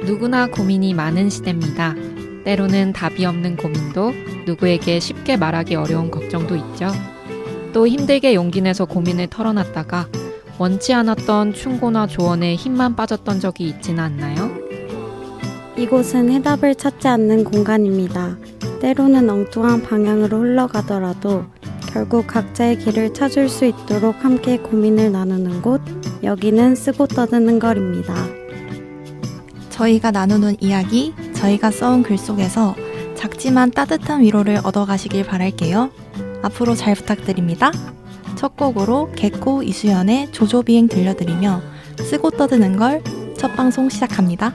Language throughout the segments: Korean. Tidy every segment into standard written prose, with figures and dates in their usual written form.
누구나 고민이 많은 시대입니다. 때로는 답이 없는 고민도, 누구에게 쉽게 말하기 어려운 걱정도 있죠. 또 힘들게 용기 내서 고민을 털어놨다가 원치 않았던 충고나 조언에 힘만 빠졌던 적이 있지는 않나요? 이곳은 해답을 찾지 않는 공간입니다. 때로는 엉뚱한 방향으로 흘러가더라도 결국 각자의 길을 찾을 수 있도록 함께 고민을 나누는 곳, 여기는 쓰고 떠드는 걸입니다. 저희가 나누는 이야기, 저희가 써온 글 속에서 작지만 따뜻한 위로를 얻어가시길 바랄게요. 앞으로 잘 부탁드립니다. 첫 곡으로 개코 이수연의 조조비행 들려드리며 쓰고 떠드는 걸 첫 방송 시작합니다.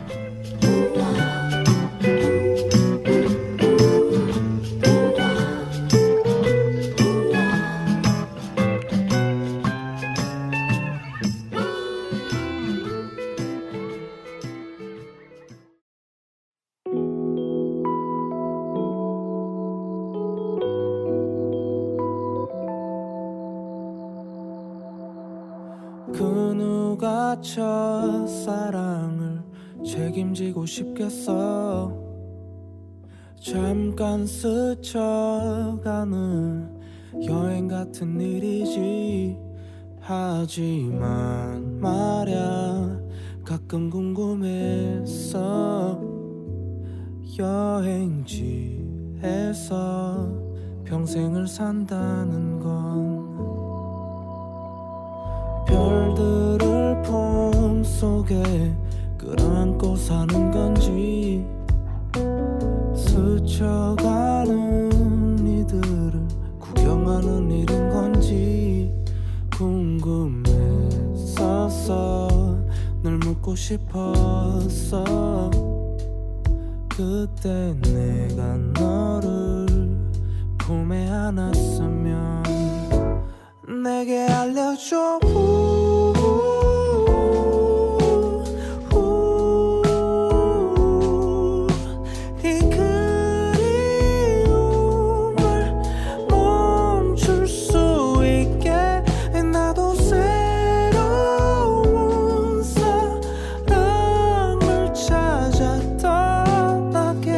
그 누가 첫사랑을 책임지고 싶겠어. 잠깐 스쳐가는 여행 같은 일이지. 하지만 말야 가끔 궁금했어. 여행지에서 평생을 산다는 건 별들을 품속에 끌어안고 사는 건지, 스쳐가는 이들을 구경하는 일인 건지 궁금했었어. 널 묻고 싶었어. 그때 내가 너를 품에 안았으면 내게 알려줘. 이 그리움을 멈출 수 있게 나도 새로운 사랑을 찾아 떠나게.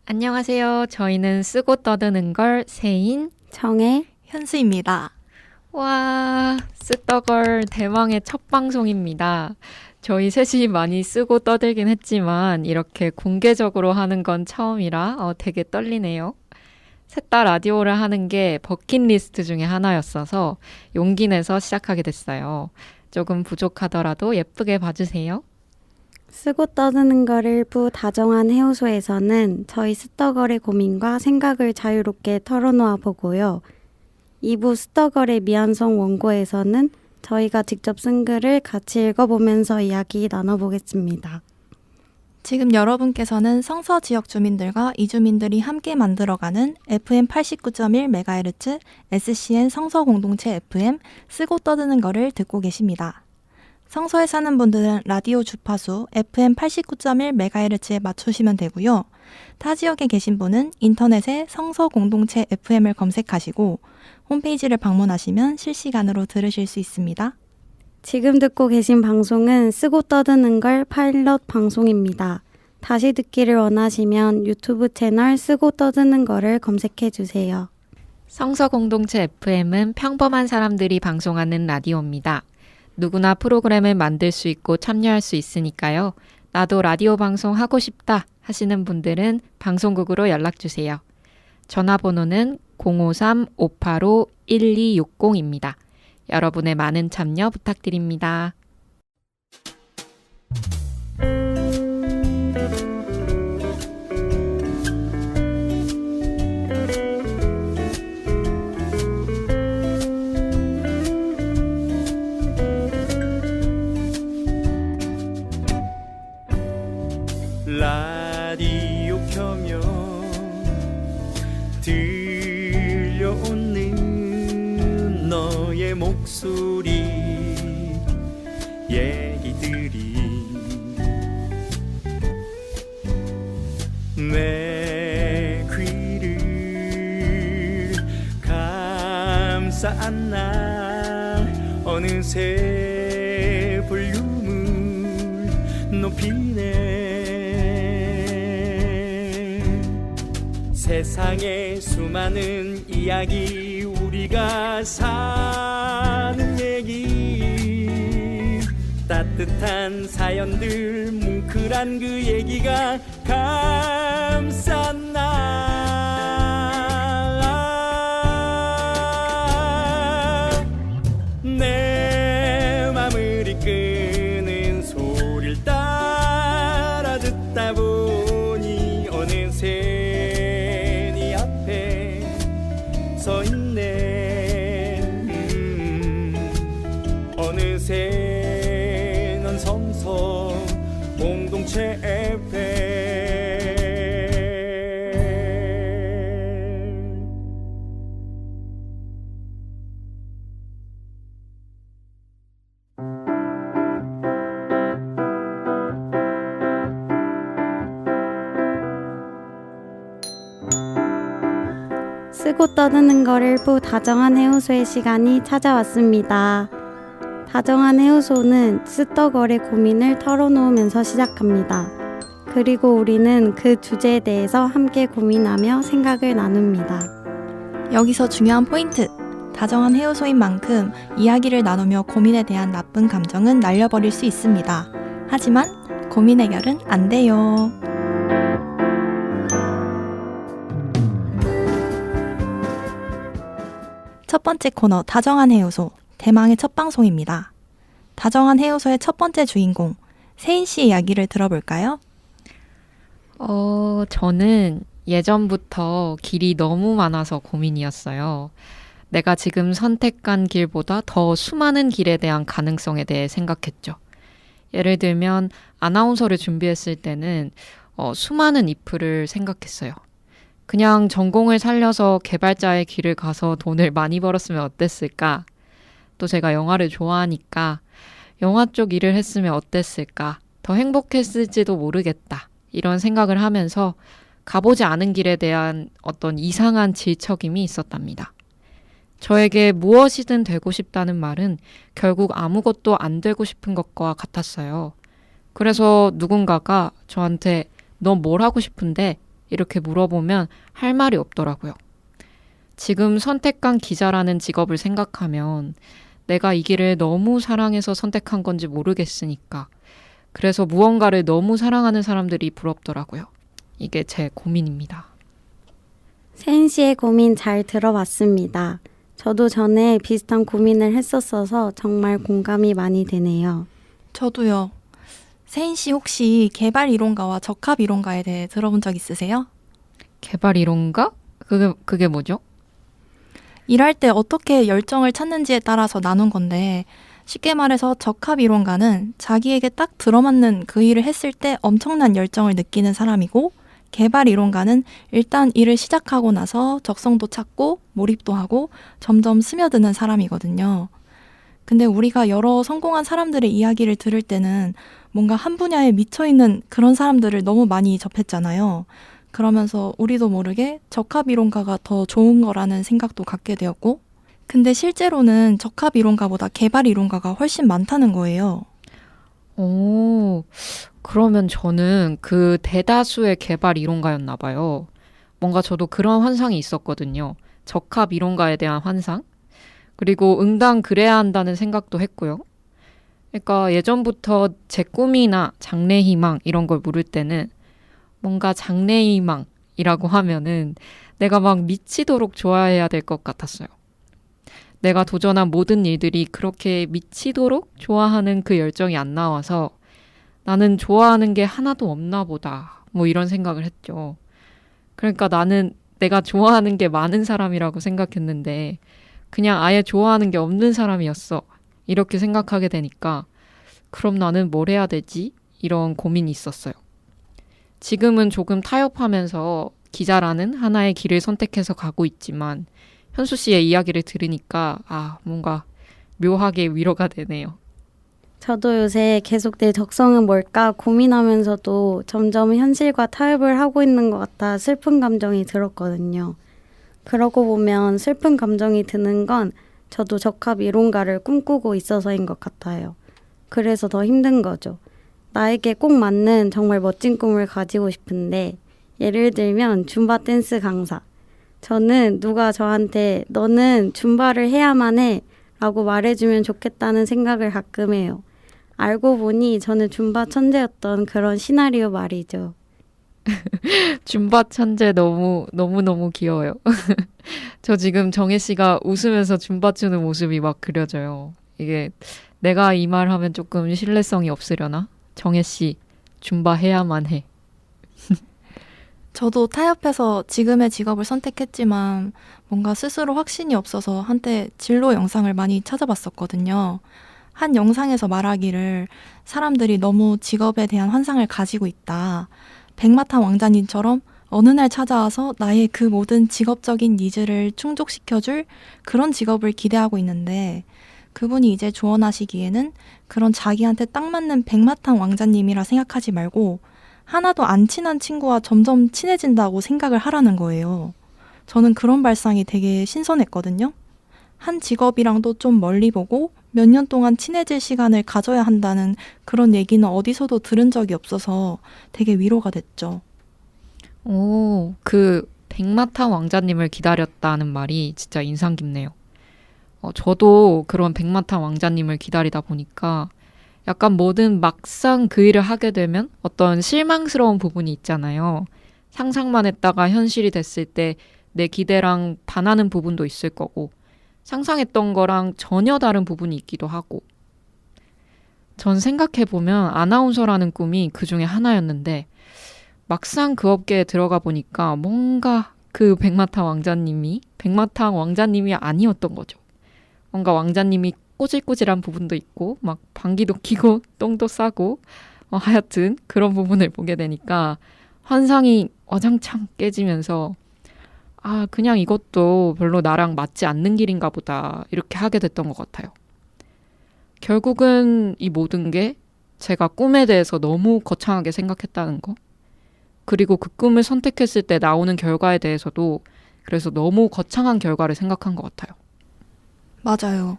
안녕하세요. 저희는 쓰고 떠드는 걸 세인, 정혜, 현수입니다. 와, 쓰떡걸 대망의 첫 방송입니다. 저희 셋이 많이 쓰고 떠들긴 했지만 이렇게 공개적으로 하는 건 처음이라 되게 떨리네요. 셋 다 라디오를 하는 게 버킷리스트 중에 하나였어서 용기 내서 시작하게 됐어요. 조금 부족하더라도 예쁘게 봐주세요. 쓰고 떠드는 걸 일부 다정한 해오소에서는 저희 쓰떡걸의 고민과 생각을 자유롭게 털어놓아 보고요. 2부 스터걸의 미안성 원고에서는 저희가 직접 쓴 글을 같이 읽어보면서 이야기 나눠보겠습니다. 지금 여러분께서는 성서 지역 주민들과 이주민들이 함께 만들어가는 FM 89.1MHz SCN 성서 공동체 FM 쓰고 떠드는 거를 듣고 계십니다. 성서에 사는 분들은 라디오 주파수 FM 89.1MHz에 맞추시면 되고요. 타 지역에 계신 분은 인터넷에 성서 공동체 FM을 검색하시고 홈페이지를 방문하시면 실시간으로 들으실 수 있습니다. 지금 듣고 계신 방송은 쓰고 떠드는 걸 파일럿 방송입니다. 다시 듣기를 원하시면 유튜브 채널 쓰고 떠드는 거를 검색해 주세요. 성서 공동체 FM은 평범한 사람들이 방송하는 라디오입니다. 누구나 프로그램을 만들 수 있고 참여할 수 있으니까요. 나도 라디오 방송 하고 싶다 하시는 분들은 방송국으로 연락주세요. 전화번호는 053-585-1260입니다. 여러분의 많은 참여 부탁드립니다. 라디오 켜면 들려오는 너의 목소리 얘기들이 내 귀를 감싸 안나 어느새 볼륨을 높이네 세상의 수많은 이야기 우리가 사는 얘기 따뜻한 사연들 뭉클한 그 얘기가 감쌌나 내 맘을 이끄는 소리를 따라 듣다 보니 어느새 서 있네 어느새 넌 성서 공동체 FM 쓰고 떠드는 걸 1부 다정한 해우소의 시간이 찾아왔습니다. 다정한 해우소는 쓰떡걸의 고민을 털어놓으면서 시작합니다. 그리고 우리는 그 주제에 대해서 함께 고민하며 생각을 나눕니다. 여기서 중요한 포인트! 다정한 해우소인 만큼 이야기를 나누며 고민에 대한 나쁜 감정은 날려버릴 수 있습니다. 하지만 고민 해결은 안 돼요. 첫 번째 코너 다정한 해우소, 대망의 첫 방송입니다. 다정한 해우소의 첫 번째 주인공, 세인 씨의 이야기를 들어볼까요? 저는 예전부터 길이 너무 많아서 고민이었어요. 내가 지금 선택한 길보다 더 수많은 길에 대한 가능성에 대해 생각했죠. 예를 들면 아나운서를 준비했을 때는 수많은 if를 생각했어요. 그냥 전공을 살려서 개발자의 길을 가서 돈을 많이 벌었으면 어땠을까? 또 제가 영화를 좋아하니까 영화 쪽 일을 했으면 어땠을까? 더 행복했을지도 모르겠다. 이런 생각을 하면서 가보지 않은 길에 대한 어떤 이상한 질척임이 있었답니다. 저에게 무엇이든 되고 싶다는 말은 결국 아무것도 안 되고 싶은 것과 같았어요. 그래서 누군가가 저한테 너 뭘 하고 싶은데? 이렇게 물어보면 할 말이 없더라고요. 지금 선택한 기자라는 직업을 생각하면 내가 이 길을 너무 사랑해서 선택한 건지 모르겠으니까 그래서 무언가를 너무 사랑하는 사람들이 부럽더라고요. 이게 제 고민입니다. 세인 씨의 고민 잘 들어봤습니다. 저도 전에 비슷한 고민을 했었어서 정말 공감이 많이 되네요. 저도요. 세인 씨 혹시 개발 이론가와 적합 이론가에 대해 들어본 적 있으세요? 개발 이론가? 그게 뭐죠? 일할 때 어떻게 열정을 찾는지에 따라서 나눈 건데 쉽게 말해서 적합 이론가는 자기에게 딱 들어맞는 그 일을 했을 때 엄청난 열정을 느끼는 사람이고 개발 이론가는 일단 일을 시작하고 나서 적성도 찾고 몰입도 하고 점점 스며드는 사람이거든요. 근데 우리가 여러 성공한 사람들의 이야기를 들을 때는 뭔가 한 분야에 미쳐있는 그런 사람들을 너무 많이 접했잖아요. 그러면서 우리도 모르게 적합 이론가가 더 좋은 거라는 생각도 갖게 되었고, 근데 실제로는 적합 이론가보다 개발 이론가가 훨씬 많다는 거예요. 오, 그러면 저는 그 대다수의 개발 이론가였나 봐요. 뭔가 저도 그런 환상이 있었거든요. 적합 이론가에 대한 환상? 그리고 응당 그래야 한다는 생각도 했고요. 그러니까 예전부터 제 꿈이나 장래희망 이런 걸 물을 때는 뭔가 장래희망이라고 하면은 내가 막 미치도록 좋아해야 될 것 같았어요. 내가 도전한 모든 일들이 그렇게 미치도록 좋아하는 그 열정이 안 나와서 나는 좋아하는 게 하나도 없나 보다. 뭐 이런 생각을 했죠. 그러니까 나는 내가 좋아하는 게 많은 사람이라고 생각했는데 그냥 아예 좋아하는 게 없는 사람이었어. 이렇게 생각하게 되니까 그럼 나는 뭘 해야 되지? 이런 고민이 있었어요. 지금은 조금 타협하면서 기자라는 하나의 길을 선택해서 가고 있지만 현수 씨의 이야기를 들으니까 뭔가 묘하게 위로가 되네요. 저도 요새 계속 내 적성은 뭘까 고민하면서도 점점 현실과 타협을 하고 있는 것 같아 슬픈 감정이 들었거든요. 그러고 보면 슬픈 감정이 드는 건 저도 적합 이론가를 꿈꾸고 있어서인 것 같아요. 그래서 더 힘든 거죠. 나에게 꼭 맞는 정말 멋진 꿈을 가지고 싶은데 예를 들면 줌바 댄스 강사. 저는 누가 저한테 너는 줌바를 해야만 해 라고 말해주면 좋겠다는 생각을 가끔 해요. 알고 보니 저는 줌바 천재였던 그런 시나리오 말이죠. 줌바 천재 너무 귀여워요. 저 지금 정혜 씨가 웃으면서 줌바 추는 모습이 막 그려져요. 이게 내가 이 말 하면 조금 신뢰성이 없으려나? 정혜 씨, 줌바 해야만 해. 저도 타협해서 지금의 직업을 선택했지만 뭔가 스스로 확신이 없어서 한때 진로 영상을 많이 찾아봤었거든요. 한 영상에서 말하기를 사람들이 너무 직업에 대한 환상을 가지고 있다. 백마탄 왕자님처럼 어느 날 찾아와서 나의 그 모든 직업적인 니즈를 충족시켜줄 그런 직업을 기대하고 있는데 그분이 이제 조언하시기에는 그런 자기한테 딱 맞는 백마탄 왕자님이라 생각하지 말고 하나도 안 친한 친구와 점점 친해진다고 생각을 하라는 거예요. 저는 그런 발상이 되게 신선했거든요. 한 직업이랑도 좀 멀리 보고 몇 년 동안 친해질 시간을 가져야 한다는 그런 얘기는 어디서도 들은 적이 없어서 되게 위로가 됐죠. 오, 그 백마탄 왕자님을 기다렸다는 말이 진짜 인상 깊네요. 저도 그런 백마탄 왕자님을 기다리다 보니까 약간 뭐든 막상 그 일을 하게 되면 어떤 실망스러운 부분이 있잖아요. 상상만 했다가 현실이 됐을 때 내 기대랑 반하는 부분도 있을 거고 상상했던 거랑 전혀 다른 부분이 있기도 하고 전 생각해보면 아나운서라는 꿈이 그 중에 하나였는데 막상 그 업계에 들어가 보니까 뭔가 그 백마탄 왕자님이 아니었던 거죠. 뭔가 왕자님이 꼬질꼬질한 부분도 있고 막 방귀도 뀌고 똥도 싸고 하여튼 그런 부분을 보게 되니까 환상이 와장창 깨지면서 그냥 이것도 별로 나랑 맞지 않는 길인가 보다 이렇게 하게 됐던 것 같아요. 결국은 이 모든 게 제가 꿈에 대해서 너무 거창하게 생각했다는 거 그리고 그 꿈을 선택했을 때 나오는 결과에 대해서도 그래서 너무 거창한 결과를 생각한 것 같아요. 맞아요.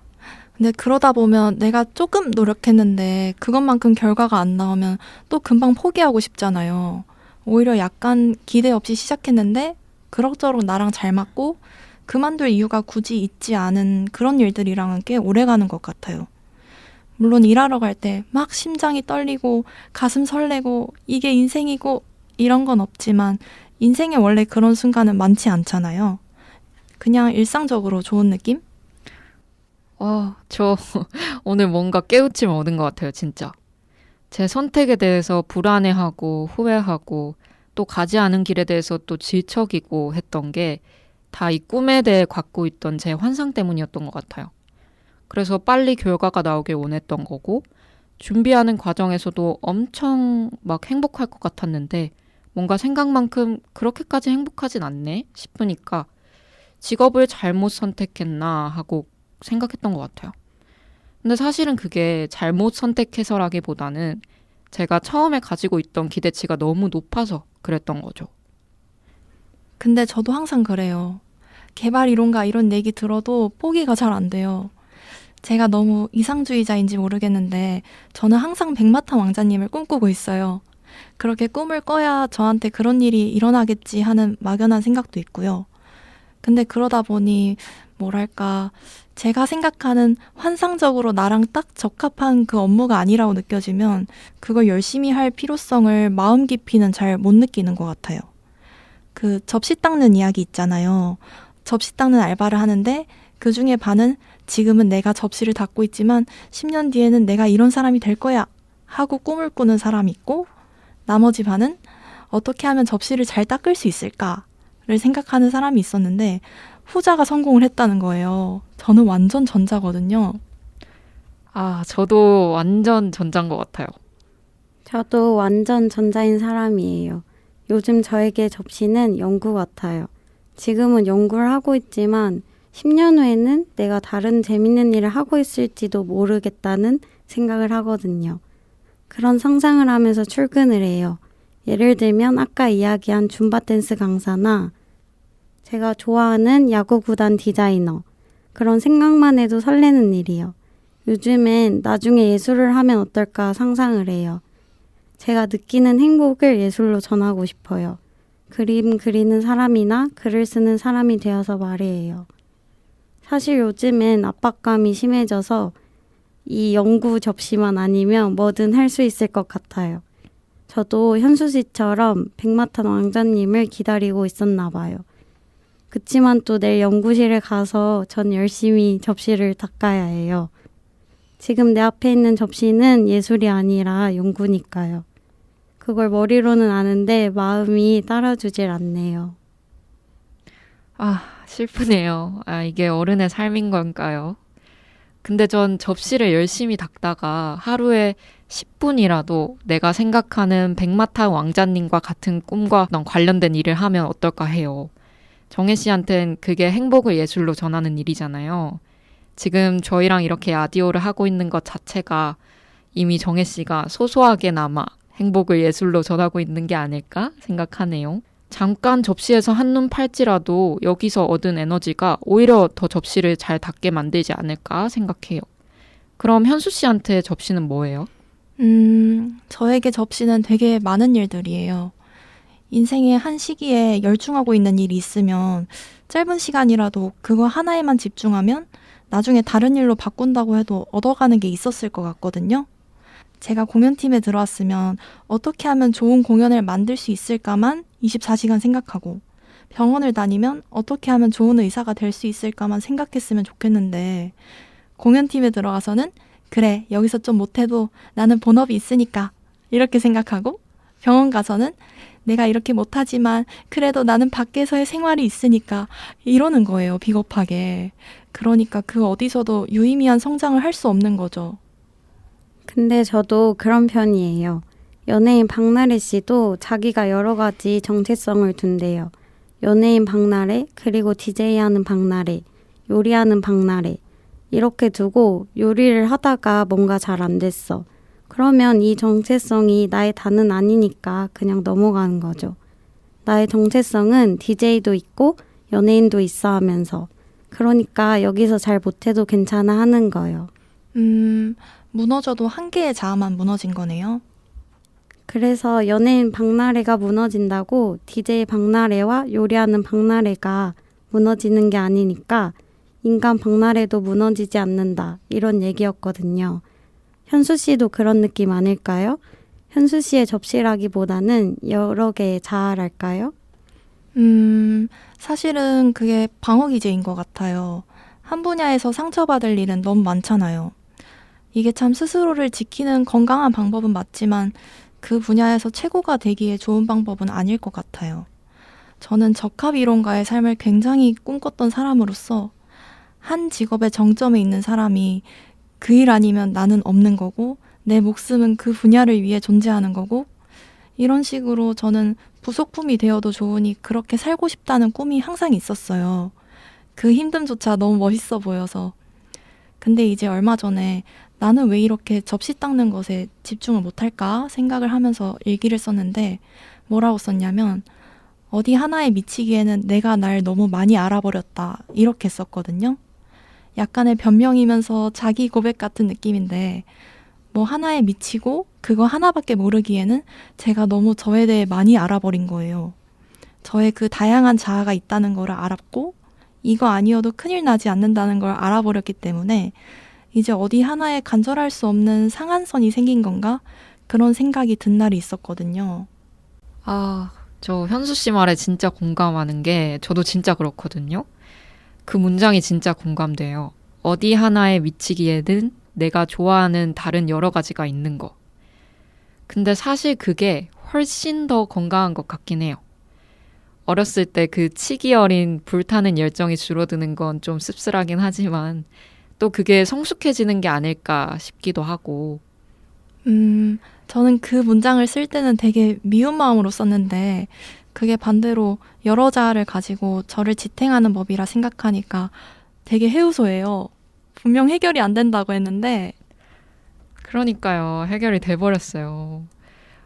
근데 그러다 보면 내가 조금 노력했는데 그것만큼 결과가 안 나오면 또 금방 포기하고 싶잖아요. 오히려 약간 기대 없이 시작했는데 그럭저럭 나랑 잘 맞고 그만둘 이유가 굳이 있지 않은 그런 일들이랑은 꽤 오래가는 것 같아요. 물론 일하러 갈 때 막 심장이 떨리고 가슴 설레고 이게 인생이고 이런 건 없지만 인생에 원래 그런 순간은 많지 않잖아요. 그냥 일상적으로 좋은 느낌? 저 오늘 뭔가 깨우침을 얻은 것 같아요, 진짜. 제 선택에 대해서 불안해하고 후회하고 또 가지 않은 길에 대해서 또 질척이고 했던 게 다 이 꿈에 대해 갖고 있던 제 환상 때문이었던 것 같아요. 그래서 빨리 결과가 나오길 원했던 거고, 준비하는 과정에서도 엄청 막 행복할 것 같았는데 뭔가 생각만큼 그렇게까지 행복하진 않네 싶으니까 직업을 잘못 선택했나 하고 생각했던 것 같아요. 근데 사실은 그게 잘못 선택해서라기보다는 제가 처음에 가지고 있던 기대치가 너무 높아서 그랬던 거죠. 근데 저도 항상 그래요. 개발 이론가 이런 얘기 들어도 포기가 잘 안 돼요. 제가 너무 이상주의자인지 모르겠는데 저는 항상 백마탄 왕자님을 꿈꾸고 있어요. 그렇게 꿈을 꿔야 저한테 그런 일이 일어나겠지 하는 막연한 생각도 있고요. 근데 그러다 보니 뭐랄까 제가 생각하는 환상적으로 나랑 딱 적합한 그 업무가 아니라고 느껴지면 그걸 열심히 할 필요성을 마음 깊이는 잘 못 느끼는 것 같아요. 그 접시 닦는 이야기 있잖아요. 접시 닦는 알바를 하는데 그 중에 반은 지금은 내가 접시를 닦고 있지만 10년 뒤에는 내가 이런 사람이 될 거야 하고 꿈을 꾸는 사람이 있고, 나머지 반은 어떻게 하면 접시를 잘 닦을 수 있을까를 생각하는 사람이 있었는데 후자가 성공을 했다는 거예요. 저는 완전 전자거든요. 아, 저도 완전 전자인 것 같아요. 저도 완전 전자인 사람이에요. 요즘 저에게 접시는 연구 같아요. 지금은 연구를 하고 있지만 10년 후에는 내가 다른 재밌는 일을 하고 있을지도 모르겠다는 생각을 하거든요. 그런 상상을 하면서 출근을 해요. 예를 들면 아까 이야기한 줌바 댄스 강사나 제가 좋아하는 야구구단 디자이너, 그런 생각만 해도 설레는 일이요. 요즘엔 나중에 예술을 하면 어떨까 상상을 해요. 제가 느끼는 행복을 예술로 전하고 싶어요. 그림 그리는 사람이나 글을 쓰는 사람이 되어서 말이에요. 사실 요즘엔 압박감이 심해져서 이 연구 접시만 아니면 뭐든 할 수 있을 것 같아요. 저도 현수 씨처럼 백마탄 왕자님을 기다리고 있었나 봐요. 그치만 또 내일 연구실에 가서 전 열심히 접시를 닦아야 해요. 지금 내 앞에 있는 접시는 예술이 아니라 연구니까요. 그걸 머리로는 아는데 마음이 따라주질 않네요. 아, 슬프네요. 아, 이게 어른의 삶인 건가요? 근데 전 접시를 열심히 닦다가 하루에 10분이라도 내가 생각하는 백마탄 왕자님과 같은 꿈과 관련된 일을 하면 어떨까 해요. 정혜 씨한텐 그게 행복을 예술로 전하는 일이잖아요. 지금 저희랑 이렇게 라디오를 하고 있는 것 자체가 이미 정혜 씨가 소소하게나마 행복을 예술로 전하고 있는 게 아닐까 생각하네요. 잠깐 접시에서 한눈 팔지라도 여기서 얻은 에너지가 오히려 더 접시를 잘 닦게 만들지 않을까 생각해요. 그럼 현수 씨한테 접시는 뭐예요? 저에게 접시는 되게 많은 일들이에요. 인생의 한 시기에 열중하고 있는 일이 있으면 짧은 시간이라도 그거 하나에만 집중하면 나중에 다른 일로 바꾼다고 해도 얻어가는 게 있었을 것 같거든요. 제가 공연팀에 들어왔으면 어떻게 하면 좋은 공연을 만들 수 있을까만 24시간 생각하고, 병원을 다니면 어떻게 하면 좋은 의사가 될 수 있을까만 생각했으면 좋겠는데, 공연팀에 들어가서는 그래, 여기서 좀 못해도 나는 본업이 있으니까 이렇게 생각하고, 병원 가서는 내가 이렇게 못하지만 그래도 나는 밖에서의 생활이 있으니까 이러는 거예요, 비겁하게. 그러니까 그 어디서도 유의미한 성장을 할 수 없는 거죠. 근데 저도 그런 편이에요. 연예인 박나래 씨도 자기가 여러 가지 정체성을 둔대요. 연예인 박나래, 그리고 DJ하는 박나래, 요리하는 박나래. 이렇게 두고 요리를 하다가 뭔가 잘 안 됐어. 그러면 이 정체성이 나의 다는 아니니까 그냥 넘어가는 거죠. 나의 정체성은 DJ도 있고 연예인도 있어 하면서. 그러니까 여기서 잘 못해도 괜찮아 하는 거예요. 무너져도 한 개의 자아만 무너진 거네요. 그래서 연예인 박나래가 무너진다고 DJ 박나래와 요리하는 박나래가 무너지는 게 아니니까 인간 박나래도 무너지지 않는다, 이런 얘기였거든요. 현수 씨도 그런 느낌 아닐까요? 현수 씨의 접시라기보다는 여러 개의 자아랄까요? 사실은 그게 방어 기제인 것 같아요. 한 분야에서 상처받을 일은 너무 많잖아요. 이게 참 스스로를 지키는 건강한 방법은 맞지만 그 분야에서 최고가 되기에 좋은 방법은 아닐 것 같아요. 저는 적합이론가의 삶을 굉장히 꿈꿨던 사람으로서 한 직업의 정점에 있는 사람이 그 일 아니면 나는 없는 거고 내 목숨은 그 분야를 위해 존재하는 거고 이런 식으로 저는 부속품이 되어도 좋으니 그렇게 살고 싶다는 꿈이 항상 있었어요. 그 힘듦조차 너무 멋있어 보여서. 근데 이제 얼마 전에 나는 왜 이렇게 접시 닦는 것에 집중을 못할까 생각을 하면서 일기를 썼는데 뭐라고 썼냐면 어디 하나에 미치기에는 내가 날 너무 많이 알아버렸다 이렇게 썼거든요. 약간의 변명이면서 자기 고백 같은 느낌인데 뭐 하나에 미치고 그거 하나밖에 모르기에는 제가 너무 저에 대해 많이 알아버린 거예요. 저의 그 다양한 자아가 있다는 걸 알았고 이거 아니어도 큰일 나지 않는다는 걸 알아버렸기 때문에 이제 어디 하나에 간절할 수 없는 상한선이 생긴 건가? 그런 생각이 든 날이 있었거든요. 아, 저 현수 씨 말에 진짜 공감하는 게 저도 진짜 그렇거든요. 그 문장이 진짜 공감돼요. 어디 하나에 미치기에는 내가 좋아하는 다른 여러 가지가 있는 거. 근데 사실 그게 훨씬 더 건강한 것 같긴 해요. 어렸을 때 그 치기 어린 불타는 열정이 줄어드는 건 좀 씁쓸하긴 하지만 또 그게 성숙해지는 게 아닐까 싶기도 하고. 저는 그 문장을 쓸 때는 되게 미운 마음으로 썼는데 그게 반대로 여러 자아를 가지고 저를 지탱하는 법이라 생각하니까 되게 해우소해요. 분명 해결이 안 된다고 했는데 그러니까요. 해결이 돼버렸어요.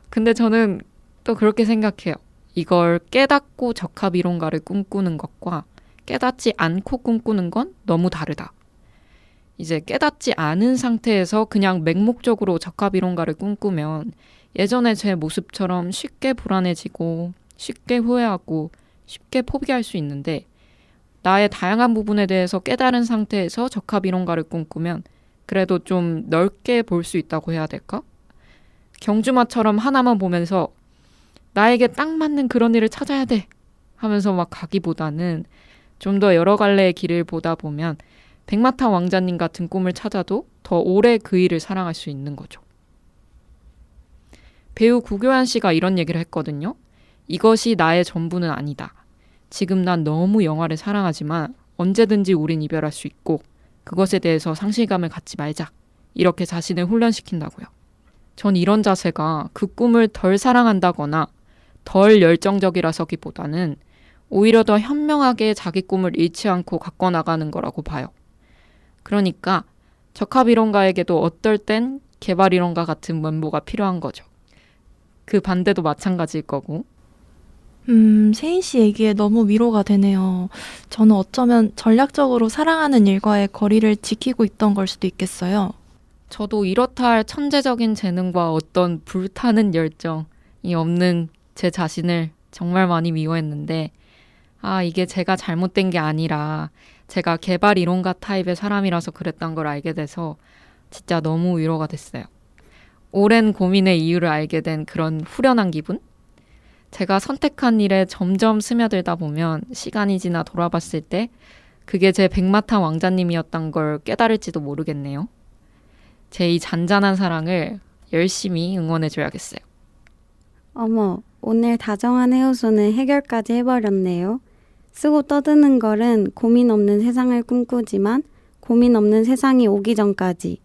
근데 저는 또 그렇게 생각해요. 이걸 깨닫고 적합이론가를 꿈꾸는 것과 깨닫지 않고 꿈꾸는 건 너무 다르다. 이제 깨닫지 않은 상태에서 그냥 맹목적으로 적합이론가를 꿈꾸면 예전의 제 모습처럼 쉽게 불안해지고 쉽게 후회하고 쉽게 포기할 수 있는데 나의 다양한 부분에 대해서 깨달은 상태에서 적합이론가를 꿈꾸면 그래도 좀 넓게 볼 수 있다고 해야 될까? 경주마처럼 하나만 보면서 나에게 딱 맞는 그런 일을 찾아야 돼 하면서 막 가기보다는 좀 더 여러 갈래의 길을 보다 보면 백마탄 왕자님 같은 꿈을 찾아도 더 오래 그 일을 사랑할 수 있는 거죠. 배우 구교환 씨가 이런 얘기를 했거든요. 이것이 나의 전부는 아니다. 지금 난 너무 영화를 사랑하지만 언제든지 우린 이별할 수 있고 그것에 대해서 상실감을 갖지 말자. 이렇게 자신을 훈련시킨다고요. 전 이런 자세가 그 꿈을 덜 사랑한다거나 덜 열정적이라서기보다는 오히려 더 현명하게 자기 꿈을 잃지 않고 갖고 나가는 거라고 봐요. 그러니까 적합이론가에게도 어떨 땐 개발이론가 같은 면모가 필요한 거죠. 그 반대도 마찬가지일 거고. 세인 씨 얘기에 너무 위로가 되네요. 저는 어쩌면 전략적으로 사랑하는 일과의 거리를 지키고 있던 걸 수도 있겠어요. 저도 이렇다 할 천재적인 재능과 어떤 불타는 열정이 없는 제 자신을 정말 많이 미워했는데 이게 제가 잘못된 게 아니라 제가 개발 이론가 타입의 사람이라서 그랬던 걸 알게 돼서 진짜 너무 위로가 됐어요. 오랜 고민의 이유를 알게 된 그런 후련한 기분? 제가 선택한 일에 점점 스며들다 보면 시간이 지나 돌아봤을 때 그게 제 백마탄 왕자님이었던 걸 깨달을지도 모르겠네요. 제 이 잔잔한 사랑을 열심히 응원해줘야겠어요. 어머, 오늘 다정한 해우소는 해결까지 해버렸네요. 쓰고 떠드는 걸은 고민 없는 세상을 꿈꾸지만 고민 없는 세상이 오기 전까지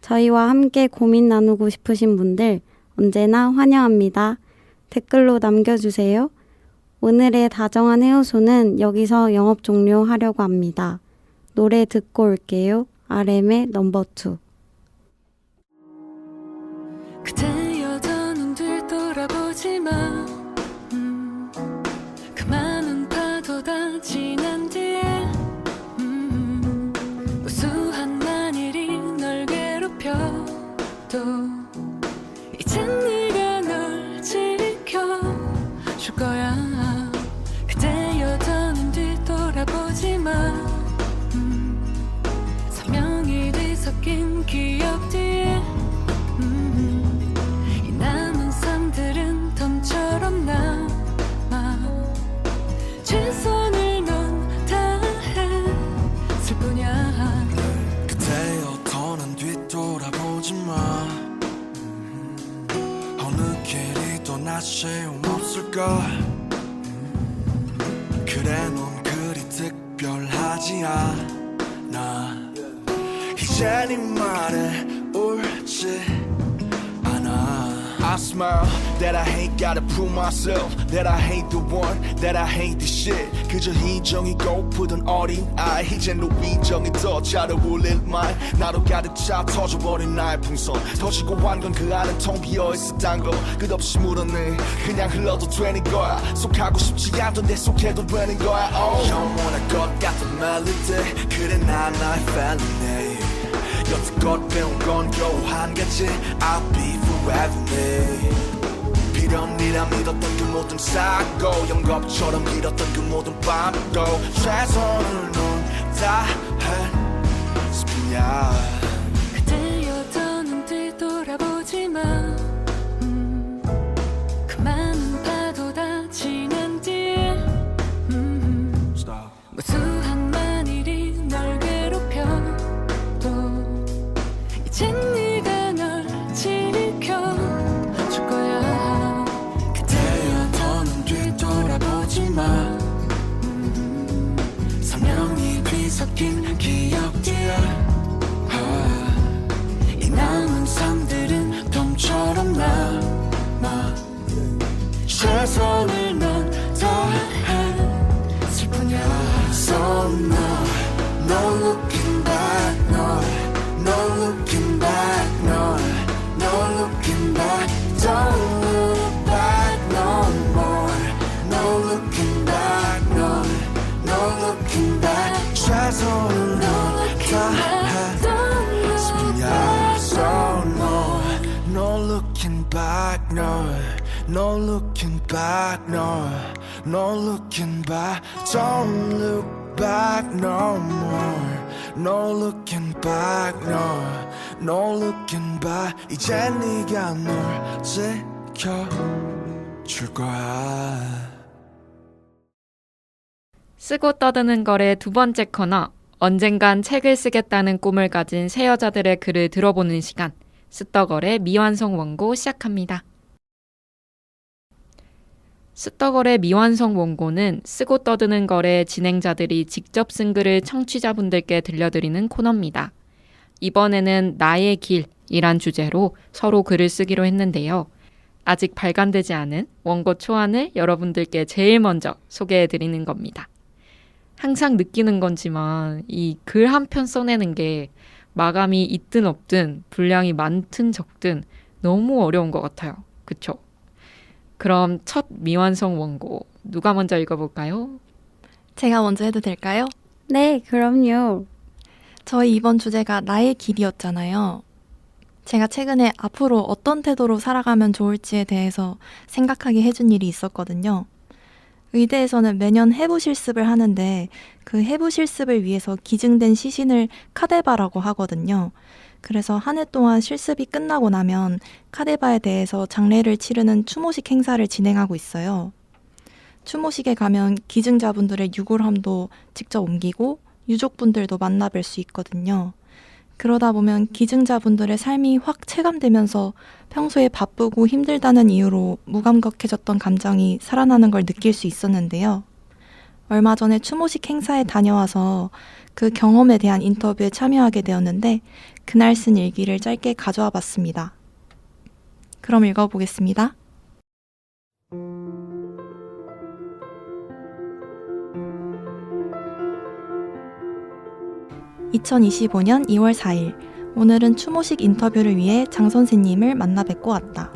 저희와 함께 고민 나누고 싶으신 분들 언제나 환영합니다. 댓글로 남겨주세요. 오늘의 다정한 해우소는 여기서 영업 종료하려고 합니다. 노래 듣고 올게요. RM의 넘버 2. 그대여 더는 뒤돌아보지 마. 그 많은 파도 다 지난 뒤에 무수한 만일이 널 괴롭혀도 이젠 네가 널 지켜줄 거야. 그대여 더는 뒤돌아보지 마. 선명히 뒤섞인 기억 뒤에 이 남은 삶들은 덤처럼 남아 최선을 넌 다했을 뿐이야. 그대여 더는 뒤돌아보지 마. 어느 길이 또 나 소용없을까. 그래 넌 그리 특별하지 않아 이제 네 말에 울지 않아 I smile that I ain't gotta prove myself That I ain't the one, that I ain't the shit 그저 희정이 고프던 어린 아이 이젠 노비정이 더 잘 어울릴 말 나로 가득 차 터져버린 나의 풍선 터지고 한 건 그 안은 텅 비어있었단 거 끝없이 물었네 그냥 흘러도 되는 거야 속하고 싶지 않던데 속해도 되는 거야 영원할 것 같은 멜로디 그래 난 나의 felony 여태껏 배운 건 겨우 한 가지 I'll be forever me 필연이라 믿었던 그 모든 사고 영겁처럼 길었던 그 모든 밤도 최선을 넌 다할 뿐이야 그대여 더는 뒤돌아보지 마 그 많은 파도 다 지난 뒤에 무수한 만일이 널 괴롭혀도 이젠 네가 널 지켜줄 거야 그대여 더는 뒤돌아보지 마 선명히 뒤섞인 기억들 이 남은 삶들은 봄처럼 남아 최선을 넌 다했을 뿐이야 So no looking back no looking back no looking back Don't look back no more No looking back no looking back 최선을 넌 다했을 뿐이야 So no looking back no looking back no looking back Don't look back no more No looking back no looking back 이제 네가 널 지켜줄 거야 쓰고 떠드는 거래 두 번째 코너, 언젠간 책을 쓰겠다는 꿈을 가진 새 여자들의 글을 들어보는 시간, 쓰떡거래 미완성 원고 시작합니다. 쓰떡거래 미완성 원고는 쓰고 떠드는 거래 진행자들이 직접 쓴 글을 청취자분들께 들려드리는 코너입니다. 이번에는 나의 길이란 주제로 서로 글을 쓰기로 했는데요. 아직 발간되지 않은 원고 초안을 여러분들께 제일 먼저 소개해드리는 겁니다. 항상 느끼는 건지만 이 글 한 편 써내는 게 마감이 있든 없든 분량이 많든 적든 너무 어려운 것 같아요. 그쵸? 그럼 첫 미완성 원고 누가 먼저 읽어볼까요? 제가 먼저 해도 될까요? 네, 그럼요. 저희 이번 주제가 나의 길이었잖아요. 제가 최근에 앞으로 어떤 태도로 살아가면 좋을지에 대해서 생각하게 해준 일이 있었거든요. 의대에서는 매년 해부 실습을 하는데 그 해부 실습을 위해서 기증된 시신을 카데바라고 하거든요. 그래서 한 해 동안 실습이 끝나고 나면 카데바에 대해서 장례를 치르는 추모식 행사를 진행하고 있어요. 추모식에 가면 기증자분들의 유골함도 직접 옮기고 유족분들도 만나뵐 수 있거든요. 그러다 보면 기증자분들의 삶이 확 체감되면서 평소에 바쁘고 힘들다는 이유로 무감각해졌던 감정이 살아나는 걸 느낄 수 있었는데요. 얼마 전에 추모식 행사에 다녀와서 그 경험에 대한 인터뷰에 참여하게 되었는데 그날 쓴 일기를 짧게 가져와 봤습니다. 그럼 읽어보겠습니다. 2025년 2월 4일, 오늘은 추모식 인터뷰를 위해 장 선생님을 만나 뵙고 왔다.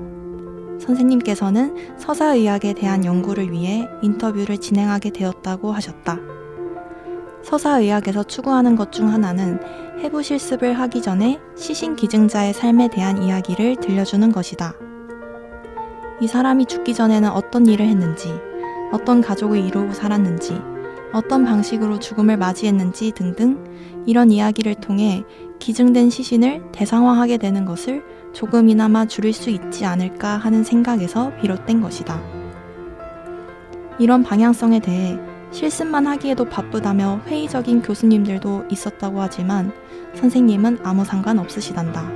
선생님께서는 서사의학에 대한 연구를 위해 인터뷰를 진행하게 되었다고 하셨다. 서사의학에서 추구하는 것 중 하나는 해부 실습을 하기 전에 시신 기증자의 삶에 대한 이야기를 들려주는 것이다. 이 사람이 죽기 전에는 어떤 일을 했는지, 어떤 가족을 이루고 살았는지, 어떤 방식으로 죽음을 맞이했는지 등등 이런 이야기를 통해 기증된 시신을 대상화하게 되는 것을 조금이나마 줄일 수 있지 않을까 하는 생각에서 비롯된 것이다. 이런 방향성에 대해 실습만 하기에도 바쁘다며 회의적인 교수님들도 있었다고 하지만 선생님은 아무 상관 없으시단다.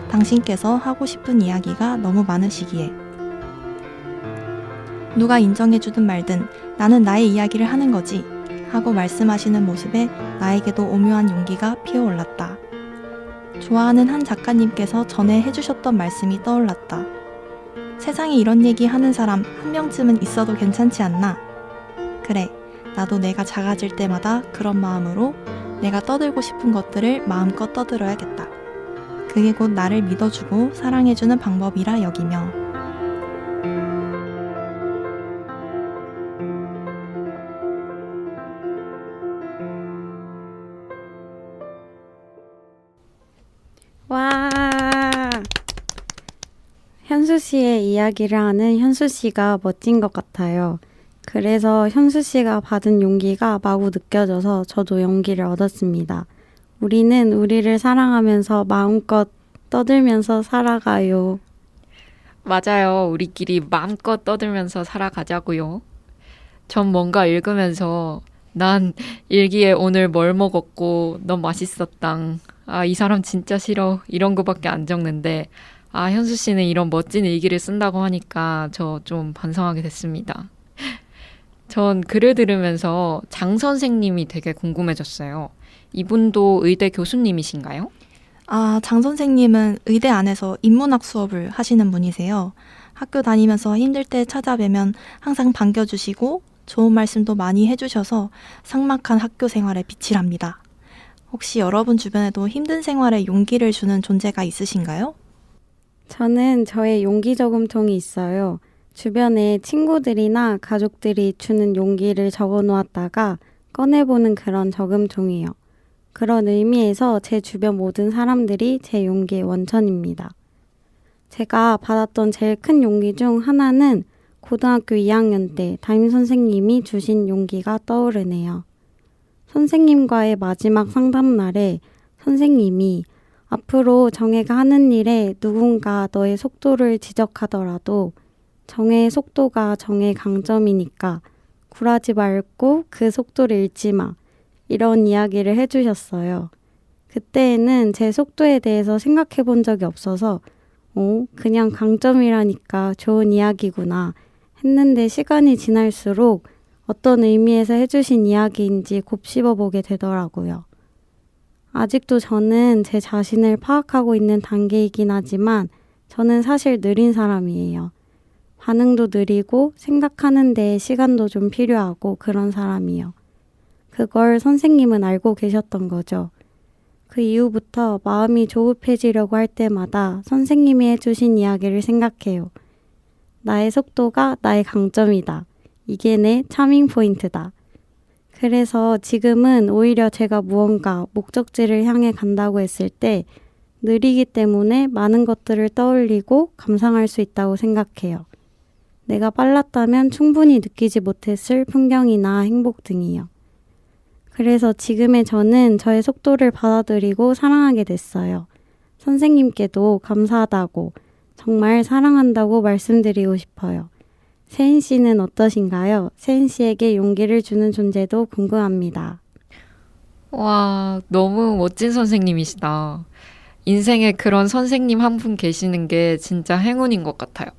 당신께서 하고 싶은 이야기가 너무 많으시기에. 누가 인정해주든 말든 나는 나의 이야기를 하는 거지 하고 말씀하시는 모습에 나에게도 오묘한 용기가 피어올랐다. 좋아하는 한 작가님께서 전에 해주셨던 말씀이 떠올랐다. 세상에 이런 얘기 하는 사람 한 명쯤은 있어도 괜찮지 않나? 그래, 나도 내가 작아질 때마다 그런 마음으로 내가 떠들고 싶은 것들을 마음껏 떠들어야겠다. 그게 곧 나를 믿어주고 사랑해주는 방법이라 여기며 와! 현수 씨의 이야기를 하는 현수 씨가 멋진 것 같아요. 그래서 현수 씨가 받은 용기가 마구 느껴져서 저도 용기를 얻었습니다. 우리는 우리를 사랑하면서 마음껏 떠들면서 살아가요. 맞아요. 우리끼리 마음껏 떠들면서 살아가자고요. 전 뭔가 읽으면서 난 일기에 오늘 뭘 먹었고 넌 맛있었당. 아, 이 사람 진짜 싫어. 이런 거밖에 안 적는데 아, 현수 씨는 이런 멋진 일기를 쓴다고 하니까 저 좀 반성하게 됐습니다. 전 글을 들으면서 장 선생님이 되게 궁금해졌어요. 이분도 의대 교수님이신가요? 아, 장 선생님은 의대 안에서 인문학 수업을 하시는 분이세요. 학교 다니면서 힘들 때 찾아뵈면 항상 반겨주시고 좋은 말씀도 많이 해주셔서 삭막한 학교 생활에 빛이랍니다. 혹시 여러분 주변에도 힘든 생활에 용기를 주는 존재가 있으신가요? 저는 저의 용기 저금통이 있어요. 주변에 친구들이나 가족들이 주는 용기를 적어 놓았다가 꺼내보는 그런 저금통이요. 그런 의미에서 제 주변 모든 사람들이 제 용기의 원천입니다. 제가 받았던 제일 큰 용기 중 하나는 고등학교 2학년 때 담임 선생님이 주신 용기가 떠오르네요. 선생님과의 마지막 상담 날에 선생님이 앞으로 정혜가 하는 일에 누군가 너의 속도를 지적하더라도 정혜의 속도가 정혜의 강점이니까 굴하지 말고 그 속도를 잃지 마. 이런 이야기를 해주셨어요. 그때에는 제 속도에 대해서 생각해 본 적이 없어서 그냥 강점이라니까 좋은 이야기구나 했는데 시간이 지날수록 어떤 의미에서 해주신 이야기인지 곱씹어 보게 되더라고요. 아직도 저는 제 자신을 파악하고 있는 단계이긴 하지만 저는 사실 느린 사람이에요. 반응도 느리고 생각하는 데 시간도 좀 필요하고 그런 사람이요. 그걸 선생님은 알고 계셨던 거죠. 그 이후부터 마음이 조급해지려고 할 때마다 선생님이 해주신 이야기를 생각해요. 나의 속도가 나의 강점이다. 이게 내 차밍 포인트다. 그래서 지금은 오히려 제가 무언가 목적지를 향해 간다고 했을 때 느리기 때문에 많은 것들을 떠올리고 감상할 수 있다고 생각해요. 내가 빨랐다면 충분히 느끼지 못했을 풍경이나 행복 등이요. 그래서 지금의 저는 저의 속도를 받아들이고 사랑하게 됐어요. 선생님께도 감사하다고, 정말 사랑한다고 말씀드리고 싶어요. 세인 씨는 어떠신가요? 세인 씨에게 용기를 주는 존재도 궁금합니다. 와, 너무 멋진 선생님이시다. 인생에 그런 선생님 한 분 계시는 게 진짜 행운인 것 같아요.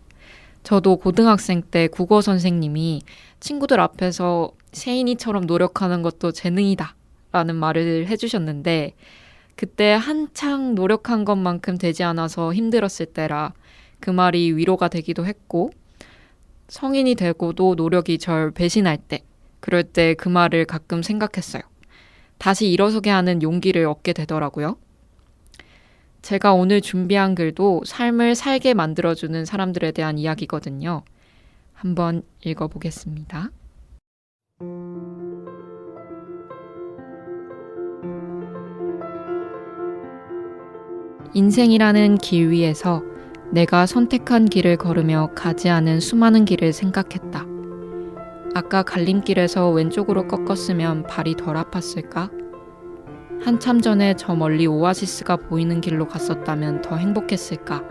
저도 고등학생 때 국어 선생님이 친구들 앞에서 세인이처럼 노력하는 것도 재능이다 라는 말을 해주셨는데 그때 한창 노력한 것만큼 되지 않아서 힘들었을 때라 그 말이 위로가 되기도 했고 성인이 되고도 노력이 절 배신할 때 그럴 때 그 말을 가끔 생각했어요. 다시 일어서게 하는 용기를 얻게 되더라고요. 제가 오늘 준비한 글도 삶을 살게 만들어주는 사람들에 대한 이야기거든요. 한번 읽어보겠습니다. 인생이라는 길 위에서 내가 선택한 길을 걸으며 가지 않은 수많은 길을 생각했다. 아까 갈림길에서 왼쪽으로 꺾었으면 발이 덜 아팠을까? 한참 전에 저 멀리 오아시스가 보이는 길로 갔었다면 더 행복했을까?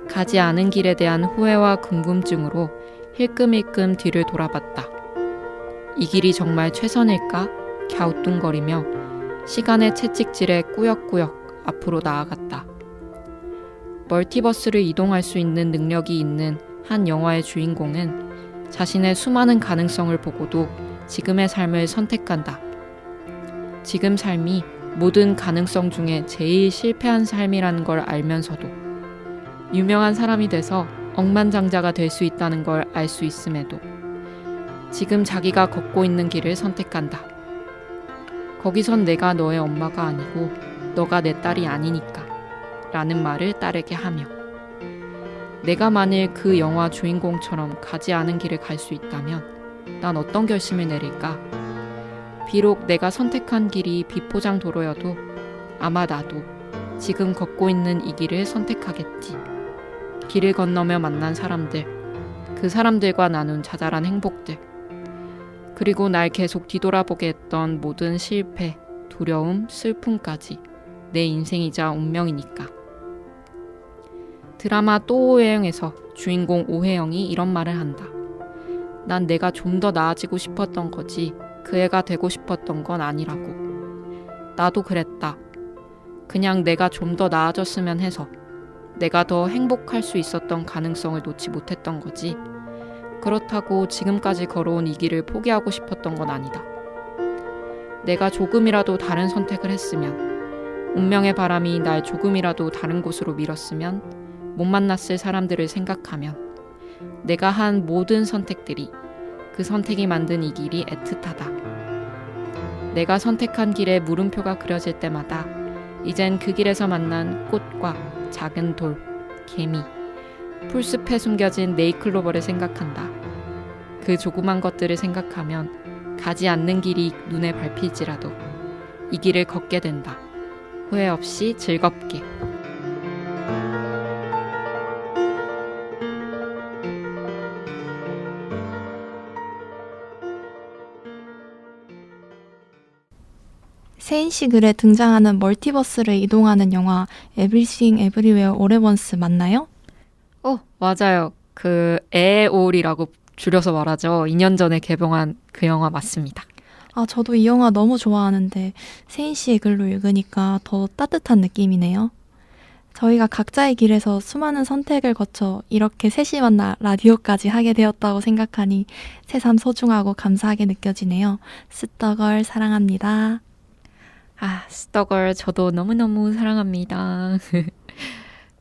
가지 않은 길에 대한 후회와 궁금증으로 힐끔힐끔 뒤를 돌아봤다. 이 길이 정말 최선일까? 갸우뚱거리며 시간의 채찍질에 꾸역꾸역 앞으로 나아갔다. 멀티버스를 이동할 수 있는 능력이 있는 한 영화의 주인공은 자신의 수많은 가능성을 보고도 지금의 삶을 선택한다. 지금 삶이 모든 가능성 중에 제일 실패한 삶이라는 걸 알면서도 유명한 사람이 돼서 억만장자가 될 수 있다는 걸 알 수 있음에도 지금 자기가 걷고 있는 길을 선택한다. 거기선 내가 너의 엄마가 아니고 너가 내 딸이 아니니까 라는 말을 딸에게 하며 내가 만일 그 영화 주인공처럼 가지 않은 길을 갈 수 있다면 난 어떤 결심을 내릴까? 비록 내가 선택한 길이 비포장 도로여도 아마 나도 지금 걷고 있는 이 길을 선택하겠지. 길을 건너며 만난 사람들, 그 사람들과 나눈 자잘한 행복들, 그리고 날 계속 뒤돌아보게 했던 모든 실패, 두려움, 슬픔까지 내 인생이자 운명이니까. 드라마 또 오해영에서 주인공 오해영이 이런 말을 한다. 난 내가 좀 더 나아지고 싶었던 거지 그 애가 되고 싶었던 건 아니라고. 나도 그랬다. 그냥 내가 좀 더 나아졌으면 해서 내가 더 행복할 수 있었던 가능성을 놓지 못했던 거지. 그렇다고 지금까지 걸어온 이 길을 포기하고 싶었던 건 아니다. 내가 조금이라도 다른 선택을 했으면, 운명의 바람이 날 조금이라도 다른 곳으로 밀었으면, 못 만났을 사람들을 생각하면 내가 한 모든 선택들이 그 선택이 만든 이 길이 애틋하다. 내가 선택한 길에 물음표가 그려질 때마다 이젠 그 길에서 만난 꽃과 작은 돌, 개미, 풀숲에 숨겨진 네이클로버를 생각한다. 그 조그만 것들을 생각하면 가지 않는 길이 눈에 밟힐지라도 이 길을 걷게 된다. 후회 없이 즐겁게. 세인 씨 글에 등장하는 멀티버스를 이동하는 영화 Everything Everywhere All at Once 맞나요? 맞아요. 그 에올이라고 줄여서 말하죠. 2년 전에 개봉한 그 영화 맞습니다. 저도 이 영화 너무 좋아하는데 세인 씨의 글로 읽으니까 더 따뜻한 느낌이네요. 저희가 각자의 길에서 수많은 선택을 거쳐 이렇게 셋이 만나 라디오까지 하게 되었다고 생각하니 새삼 소중하고 감사하게 느껴지네요. 스떡걸 사랑합니다. 스떡걸 저도 너무너무 사랑합니다.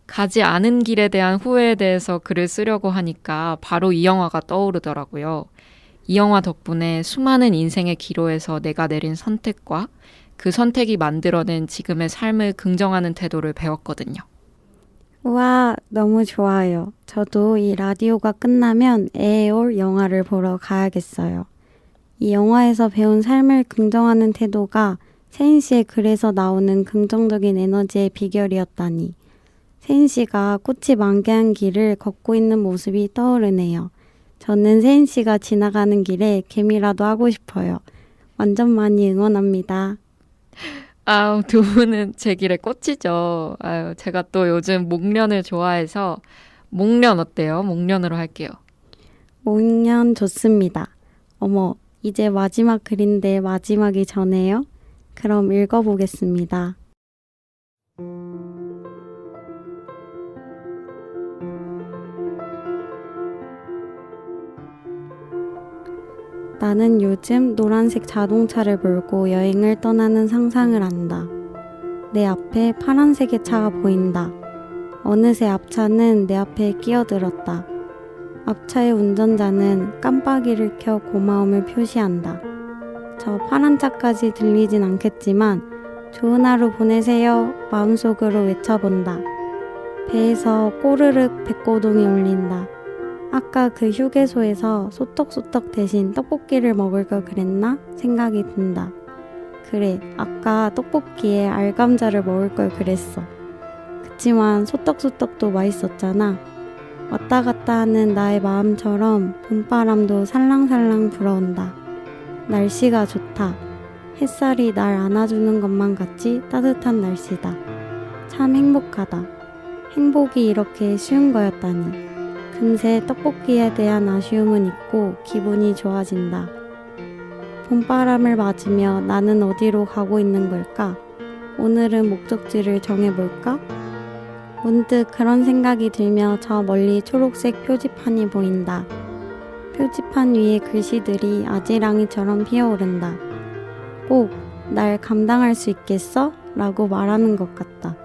가지 않은 길에 대한 후회에 대해서 글을 쓰려고 하니까 바로 이 영화가 떠오르더라고요. 이 영화 덕분에 수많은 인생의 기로에서 내가 내린 선택과 그 선택이 만들어낸 지금의 삶을 긍정하는 태도를 배웠거든요. 우와, 너무 좋아요. 저도 이 라디오가 끝나면 에어올 영화를 보러 가야겠어요. 이 영화에서 배운 삶을 긍정하는 태도가 세인 씨의 글에서 나오는 긍정적인 에너지의 비결이었다니. 세인 씨가 꽃이 만개한 길을 걷고 있는 모습이 떠오르네요. 저는 세인 씨가 지나가는 길에 개미라도 하고 싶어요. 완전 많이 응원합니다. 두 분은 제 길에 꽃이죠. 제가 또 요즘 목련을 좋아해서 목련 어때요? 목련으로 할게요. 목련 좋습니다. 어머, 이제 마지막 글인데 마지막이 전에요? 그럼 읽어보겠습니다. 나는 요즘 노란색 자동차를 몰고 여행을 떠나는 상상을 한다. 내 앞에 파란색의 차가 보인다. 어느새 앞차는 내 앞에 끼어들었다. 앞차의 운전자는 깜빡이를 켜 고마움을 표시한다. 저 파란 차까지 들리진 않겠지만 좋은 하루 보내세요 마음속으로 외쳐본다. 배에서 꼬르륵 백고동이 울린다. 아까 그 휴게소에서 소떡소떡 대신 떡볶이를 먹을 걸 그랬나 생각이 든다. 그래, 아까 떡볶이에 알감자를 먹을 걸 그랬어. 그치만 소떡소떡도 맛있었잖아. 왔다 갔다 하는 나의 마음처럼 봄바람도 살랑살랑 불어온다. 날씨가 좋다. 햇살이 날 안아주는 것만 같이 따뜻한 날씨다. 참 행복하다. 행복이 이렇게 쉬운 거였다니. 금세 떡볶이에 대한 아쉬움은 잊고 기분이 좋아진다. 봄바람을 맞으며 나는 어디로 가고 있는 걸까? 오늘은 목적지를 정해볼까? 문득 그런 생각이 들며 저 멀리 초록색 표지판이 보인다. 표지판 위에 글씨들이 아지랑이처럼 피어오른다. 꼭 날 감당할 수 있겠어? 라고 말하는 것 같다.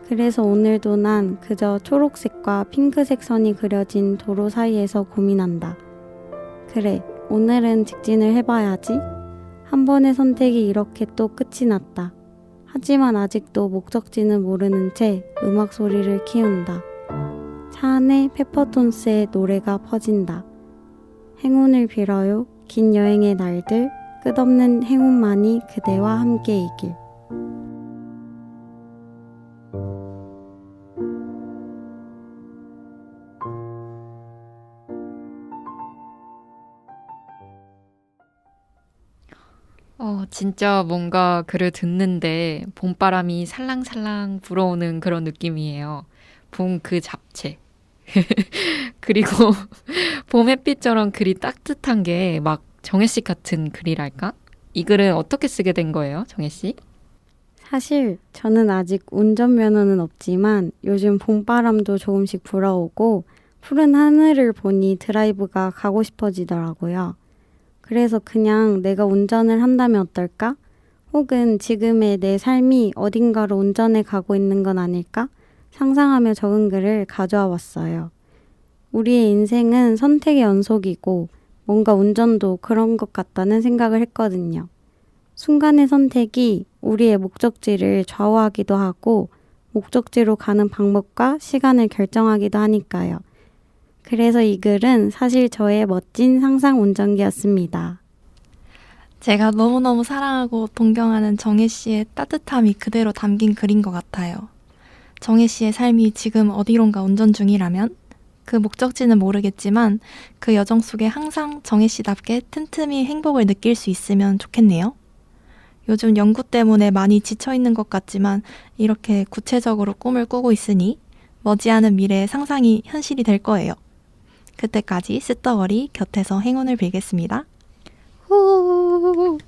그래서 오늘도 난 그저 초록색과 핑크색 선이 그려진 도로 사이에서 고민한다. 그래, 오늘은 직진을 해봐야지. 한 번의 선택이 이렇게 또 끝이 났다. 하지만 아직도 목적지는 모르는 채 음악 소리를 키운다. 차 안에 페퍼톤스의 노래가 퍼진다. 행운을 빌어요. 긴 여행의 날들, 끝없는 행운만이 그대와 함께이길. 진짜 뭔가 글을 듣는데 봄바람이 살랑살랑 불어오는 그런 느낌이에요. 봄 그 잡채. 그리고 봄 햇빛처럼 글이 따뜻한 게 막 정혜씨 같은 글이랄까? 이 글은 어떻게 쓰게 된 거예요, 정혜씨? 사실 저는 아직 운전면허는 없지만 요즘 봄바람도 조금씩 불어오고 푸른 하늘을 보니 드라이브가 가고 싶어지더라고요. 그래서 그냥 내가 운전을 한다면 어떨까? 혹은 지금의 내 삶이 어딘가로 운전해 가고 있는 건 아닐까? 상상하며 적은 글을 가져와 봤어요. 우리의 인생은 선택의 연속이고 뭔가 운전도 그런 것 같다는 생각을 했거든요. 순간의 선택이 우리의 목적지를 좌우하기도 하고 목적지로 가는 방법과 시간을 결정하기도 하니까요. 그래서 이 글은 사실 저의 멋진 상상 운전기였습니다. 제가 너무너무 사랑하고 동경하는 정혜 씨의 따뜻함이 그대로 담긴 글인 것 같아요. 정혜 씨의 삶이 지금 어디론가 운전 중이라면 그 목적지는 모르겠지만 그 여정 속에 항상 정혜 씨답게 틈틈이 행복을 느낄 수 있으면 좋겠네요. 요즘 연구 때문에 많이 지쳐있는 것 같지만 이렇게 구체적으로 꿈을 꾸고 있으니 머지않은 미래의 상상이 현실이 될 거예요. 그때까지 쓰떡거리 곁에서 행운을 빌겠습니다. 후.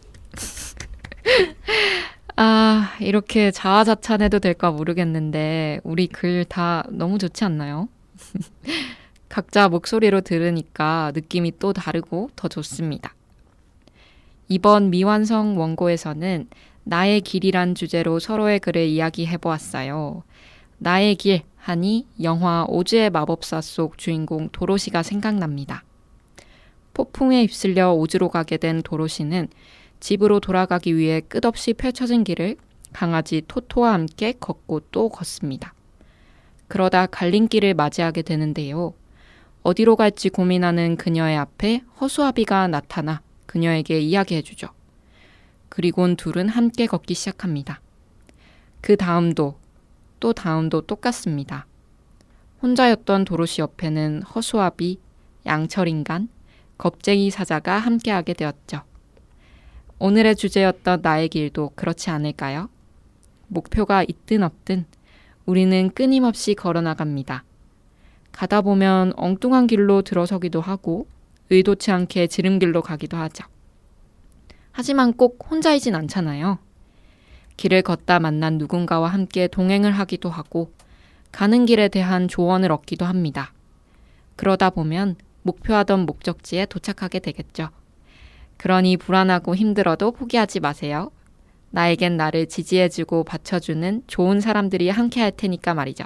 이렇게 자아자찬해도 될까 모르겠는데 우리 글 다 너무 좋지 않나요? 각자 목소리로 들으니까 느낌이 또 다르고 더 좋습니다. 이번 미완성 원고에서는 나의 길이란 주제로 서로의 글을 이야기해보았어요. 나의 길 하니 영화 오즈의 마법사 속 주인공 도로시가 생각납니다. 폭풍에 휩쓸려 오즈로 가게 된 도로시는 집으로 돌아가기 위해 끝없이 펼쳐진 길을 강아지 토토와 함께 걷고 또 걷습니다. 그러다 갈림길을 맞이하게 되는데요. 어디로 갈지 고민하는 그녀의 앞에 허수아비가 나타나 그녀에게 이야기해주죠. 그리곤 둘은 함께 걷기 시작합니다. 그 다음도 또 다음도 똑같습니다. 혼자였던 도로시 옆에는 허수아비, 양철인간, 겁쟁이 사자가 함께하게 되었죠. 오늘의 주제였던 나의 길도 그렇지 않을까요? 목표가 있든 없든 우리는 끊임없이 걸어나갑니다. 가다 보면 엉뚱한 길로 들어서기도 하고 의도치 않게 지름길로 가기도 하죠. 하지만 꼭 혼자이진 않잖아요. 길을 걷다 만난 누군가와 함께 동행을 하기도 하고 가는 길에 대한 조언을 얻기도 합니다. 그러다 보면 목표하던 목적지에 도착하게 되겠죠. 그러니 불안하고 힘들어도 포기하지 마세요. 나에겐 나를 지지해주고 받쳐주는 좋은 사람들이 함께할 테니까 말이죠.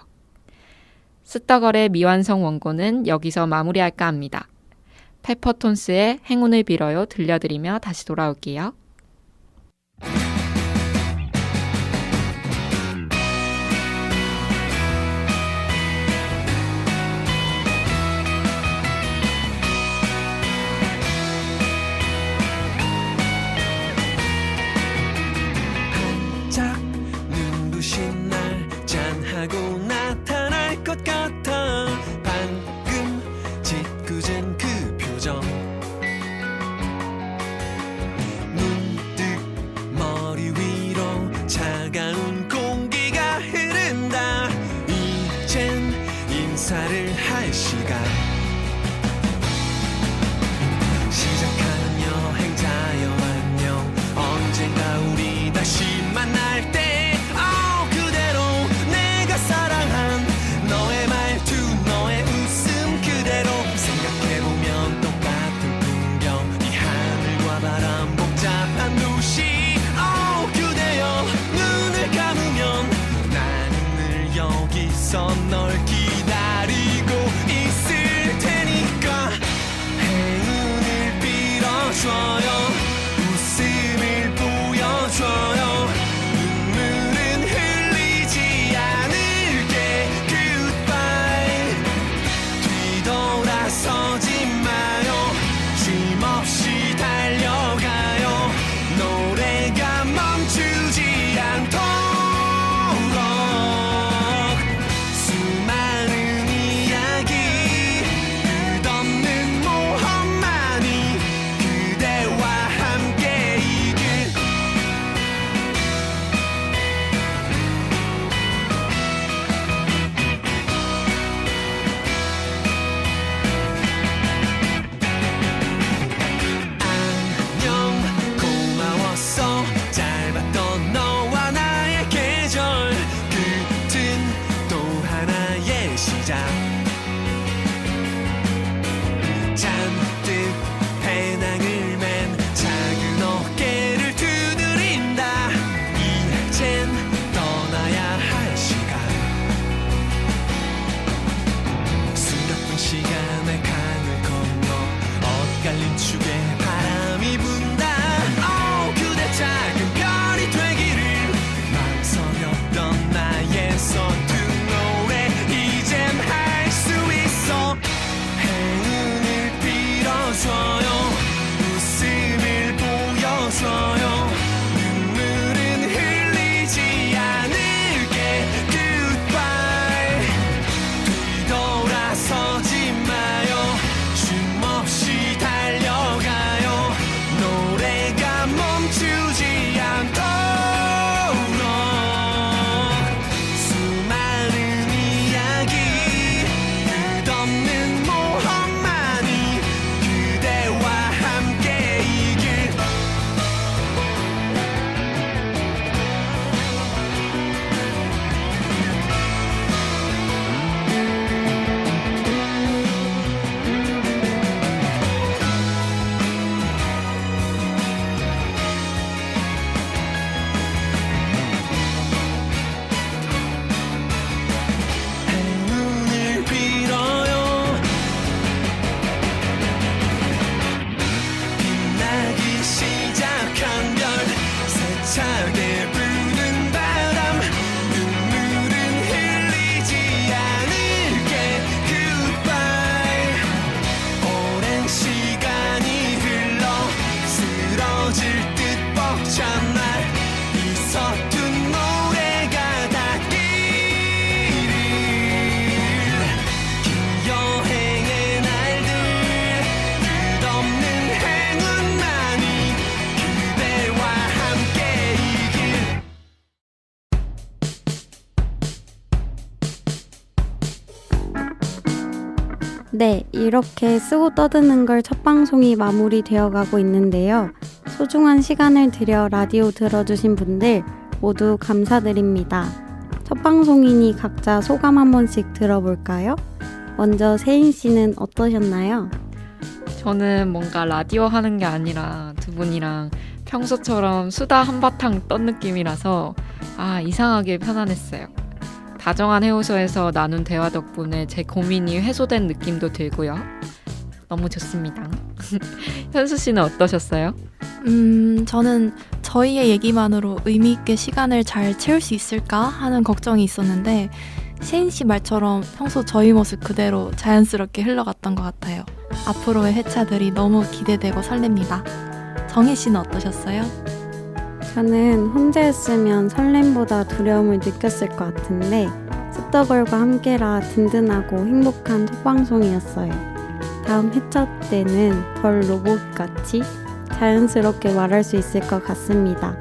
쓰떡걸의 미완성 원고는 여기서 마무리할까 합니다. 페퍼톤스의 행운을 빌어요 들려드리며 다시 돌아올게요. 반짝 눈부신 날 짠하고 나타날 것 같아 방금 짓궂은 그 표정 문득 머리 위로 차가운 공기가 흐른다 이젠 인사를 할 시간 시작하는 여행자여 안녕 언젠가 우리 다시 만날 때 그대로 내가 사랑한 너의 말투 너의 웃음 그대로 생각해보면 똑같아 여기서 널 기다리고 있을 테니까 행운을 빌어줘요 웃음을 보여줘요 눈물은 흘리지 않을게 Goodbye 뒤돌아서지 마요 쉼없이 달려가요 노래가 멈추지 않도록 수많은 이야기 끝없는 모험만이 그대와 함께 이길 안녕 고마웠어 짧았던 너와 나의 계절 끝은 또 하나의 시작 잔뜩 배낭을 맨 작은 어깨를 두드린다 이젠 떠나야 할 시간 숨가쁜 시간의 강을 건너 엇갈린 축에 바람이 분다 그대 작은 별이 되기를 망설였던 나의 서툰 노래 이젠 할 수 있어 행운을 빌어줘요 웃음을 보여줘요 눈물은 흘리지 않을게 Goodbye 뒤돌아서지 마요 쉼없이 달려가요 노래가 멈추지 않도록 수많은 이야기 끝없는 모험만이 그대와 함께 이길 행운을 빌어요 빛나기 시작한 별 세차게 부는 바람 눈물은 흘리지 않을게 Goodbye 오랜 시간이 흘러 쓰러질 듯 벅찬 날 이 서툰 노래가 닿기를 긴 여행의 날들 끝없는 행운만이 그대와 함께 이길 네, 이렇게 쓰고 떠드는 걸 첫 방송이 마무리되어 가고 있는데요. 소중한 시간을 들여 라디오 들어주신 분들 모두 감사드립니다. 첫 방송이니 각자 소감 한 번씩 들어볼까요? 먼저 세인 씨는 어떠셨나요? 저는 뭔가 라디오 하는 게 아니라 두 분이랑 평소처럼 수다 한바탕 떤 느낌이라서 이상하게 편안했어요. 다정한 해오서에서 나눈 대화 덕분에 제 고민이 해소된 느낌도 들고요. 너무 좋습니다. 현수 씨는 어떠셨어요? 저는 저희의 얘기만으로 의미 있게 시간을 잘 채울 수 있을까 하는 걱정이 있었는데 세인 씨 말처럼 평소 저희 모습 그대로 자연스럽게 흘러갔던 것 같아요. 앞으로의 회차들이 너무 기대되고 설렙니다. 정희 씨는 어떠셨어요? 저는 혼자였으면 설렘보다 두려움을 느꼈을 것 같은데 습더걸과 함께라 든든하고 행복한 첫 방송이었어요. 다음 회차 때는 덜 로봇같이 자연스럽게 말할 수 있을 것 같습니다.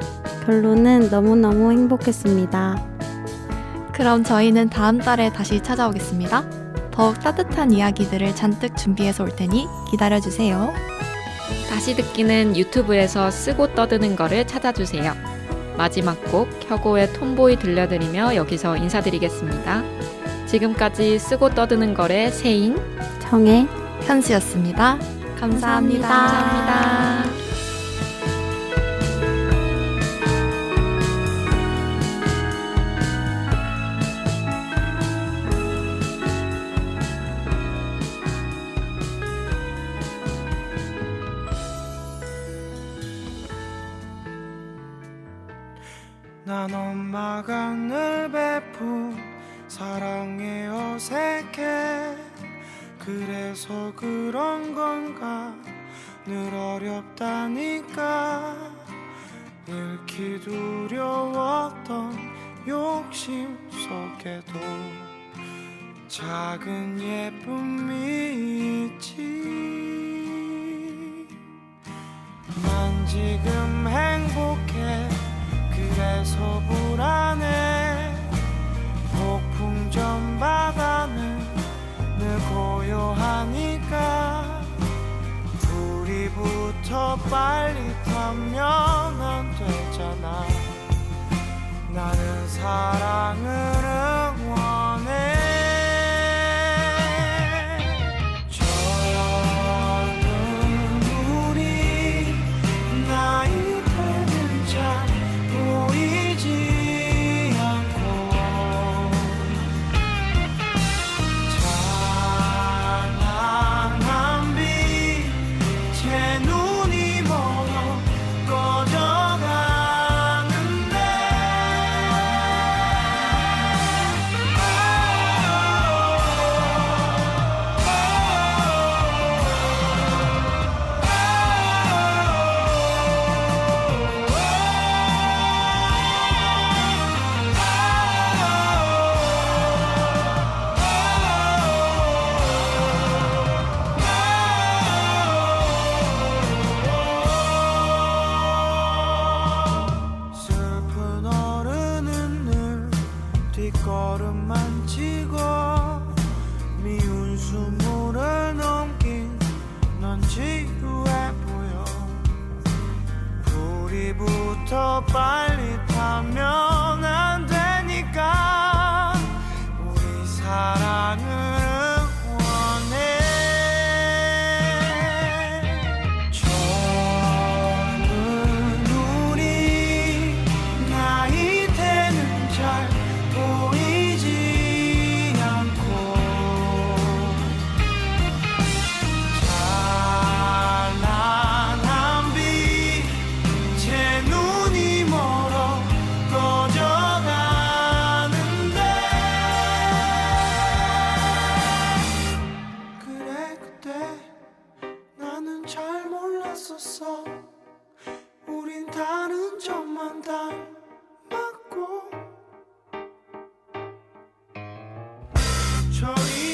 결론은 너무너무 행복했습니다. 그럼 저희는 다음 달에 다시 찾아오겠습니다. 더욱 따뜻한 이야기들을 잔뜩 준비해서 올 테니 기다려주세요. 다시 듣기는 유튜브에서 쓰고 떠드는 거를 찾아주세요. 마지막 곡 혁오의 톰보이 들려드리며 여기서 인사드리겠습니다. 지금까지 쓰고 떠드는 거의 세인, 정혜, 현수였습니다. 감사합니다. 감사합니다. 엄마가 늘 베푼 사랑에 어색해. 그래서 그런 건가 늘 어렵다니까. 잃기 두려웠던 욕심 속에도 작은 예쁨이 있지. 난 지금 행복해. 그래서 불안해. 폭풍전 바다는 늘 고요하니까 불이 붙어 빨리 타면 안 되잖아. 나는 사랑을 응원해. 젊은 우리 나이 때는 잘 보이지 않고 찬란한 빛 제 눈이 멀어 꺼져가는데 슬픈 어른은 늘 뒷걸음만 치고 미운 수모를 넘긴 넌 지루해 보여. 불이 붙어 빨리 타면 안 되니까 우리 사랑을 응원해. 젊은 우리 나이 때는 잘 보이지 않고 찬란한 빛 제 눈이 멀어 꺼져가는데 그래 그때 나는 잘 몰랐었어. 우린 다른 점만 닮았고 저리